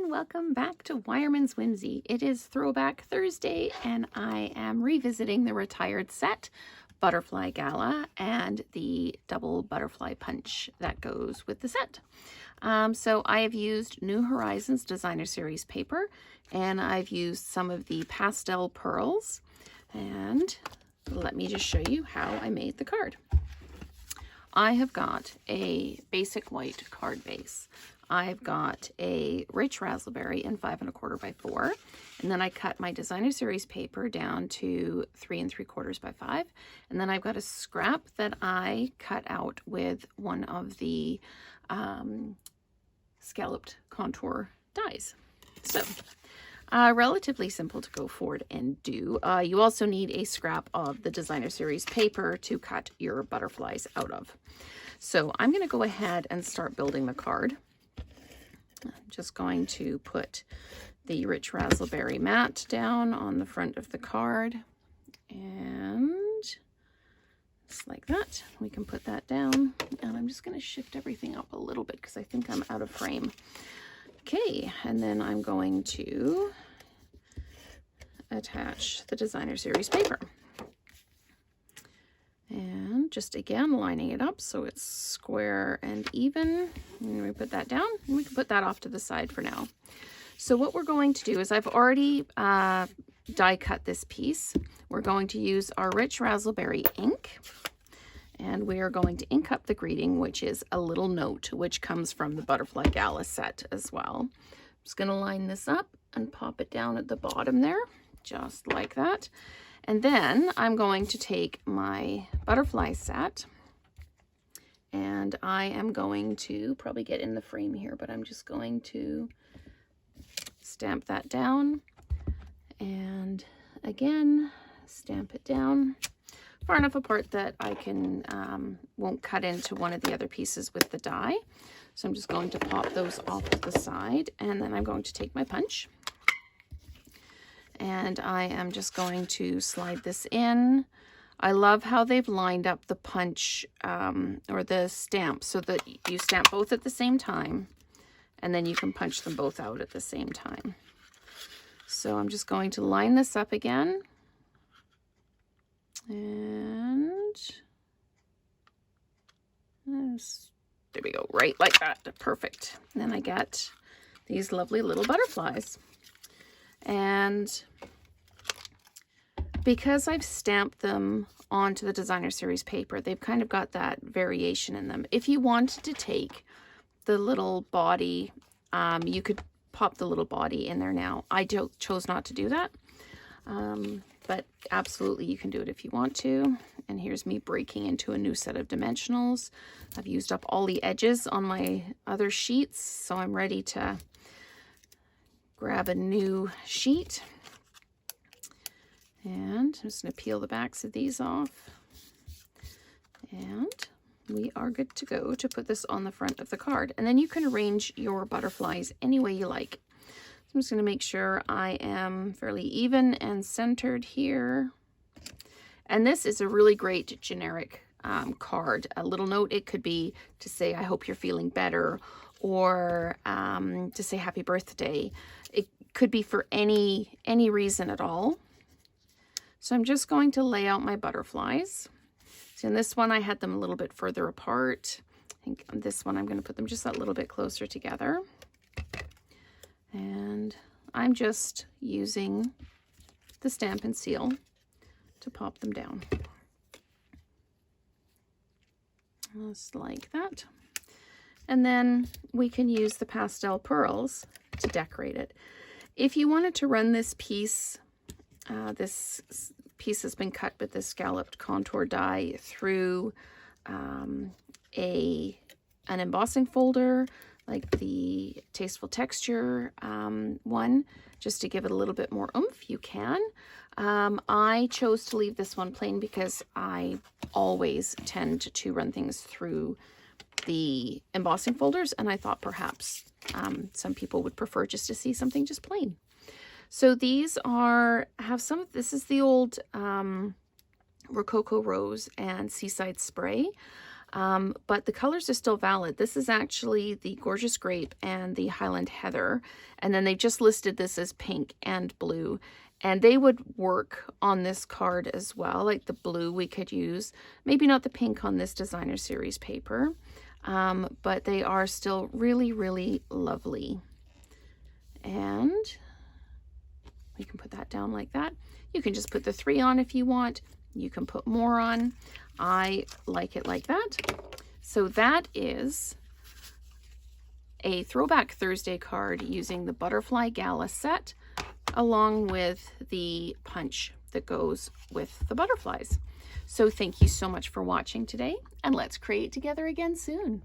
and welcome back to Wireman's Whimsy. It is Throwback Thursday and I am revisiting the retired set, Butterfly Gala, and the double butterfly punch that goes with the set. So I have used New Horizons Designer Series paper, and I've used some of the pastel pearls, and let me just show you how I made the card. I have got a basic white card base. I've got a rich raspberry in 5 1/4 by 4, and then I cut my Designer Series paper down to 3 3/4 by 5, and then I've got a scrap that I cut out with one of the scalloped contour dies. So relatively simple to go forward and do. You also need a scrap of the Designer Series paper to cut your butterflies out of. So I'm going to go ahead and start building the card. I'm just going to put the rich raspberry mat down on the front of the card, and just like that. We can put that down, and I'm just going to shift everything up a little bit because I think I'm out of frame. Okay, and then I'm going to attach the Designer Series paper. And just again, lining it up so it's square and even. And we put that down, and we can put that off to the side for now. So what we're going to do is I've already die cut this piece. We're going to use our rich raspberry ink, and we are going to ink up the greeting, which is a little note, which comes from the Butterfly Gala set as well. I'm just going to line this up and pop it down at the bottom there, just like that. And then I'm going to take my butterfly set, and I am going to probably get in the frame here, but I'm just going to stamp that down, and again, stamp it down far enough apart that I can won't cut into one of the other pieces with the die. So I'm just going to pop those off to the side, and then I'm going to take my punch. And I am just going to slide this in. I love how they've lined up the punch or the stamp so that you stamp both at the same time, and then you can punch them both out at the same time. So I'm just going to line this up again. And there we go, right like that. Perfect. And then I get these lovely little butterflies. And because I've stamped them onto the Designer Series paper, they've kind of got that variation in them. If you wanted to take the little body, you could pop the little body in there now. I chose not to do that, but absolutely you can do it if you want to. And here's me breaking into a new set of dimensionals. I've used up all the edges on my other sheets, so I'm ready to grab a new sheet, and I'm just going to peel the backs of these off, and we are good to go to put this on the front of the card. And then you can arrange your butterflies any way you like. So I'm just going to make sure I am fairly even and centered here. And this is a really great generic card. A little note, it could be to say, I hope you're feeling better, or to say happy birthday. It could be for any reason at all. So I'm just going to lay out my butterflies. So in this one, I had them a little bit further apart. I think on this one, I'm going to put them just a little bit closer together. And I'm just using the Stampin' Seal to pop them down. Just like that. And then we can use the pastel pearls to decorate it. If you wanted to run this piece has been cut with this scalloped contour die through an embossing folder, like the Tasteful Texture one, just to give it a little bit more oomph, you can. I chose to leave this one plain because I always tend to run things through the embossing folders, and I thought perhaps some people would prefer just to see something just plain. So these this is the old Rococo Rose and Seaside Spray. but the colors are still valid. This is actually the Gorgeous Grape and the Highland Heather, and then they just listed this as pink and blue, and they would work on this card as well. Like the blue we could use, maybe not the pink on this designer series paper, but they are still really, really lovely. And we can put that down like that. You can just put the 3 on if you want. You can put more on. I like it like that. So that is a Throwback Thursday card using the Butterfly Gala set along with the punch that goes with the butterflies. So thank you so much for watching today, and let's create together again soon.